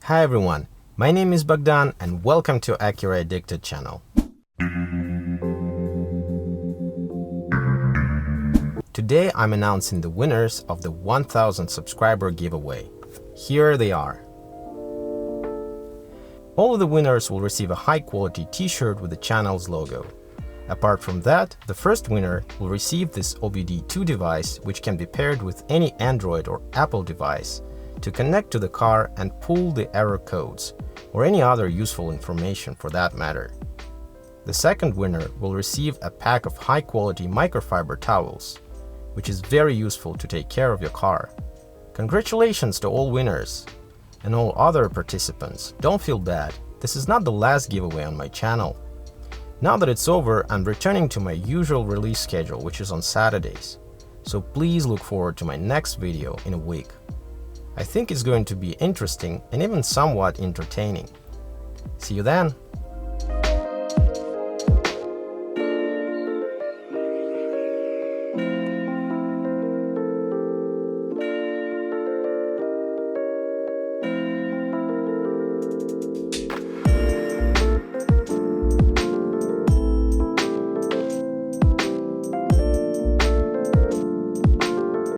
Hi everyone, my name is Bogdan and welcome to Acura Addicted channel. Today I'm announcing the winners of the 1000 subscriber giveaway. Here they are. All of the winners will receive a high-quality t-shirt with the channel's logo. Apart from that, the first winner will receive this OBD2 device, which can be paired with any Android or Apple device to connect to the car and pull the error codes, or any other useful information for that matter. The second winner will receive a pack of high-quality microfiber towels, which is very useful to take care of your car. Congratulations to all winners! And all other participants, don't feel bad, this is not the last giveaway on my channel. Now that it's over, I'm returning to my usual release schedule, which is on Saturdays. So please look forward to my next video in a week. I think it's going to be interesting and even somewhat entertaining. See you then!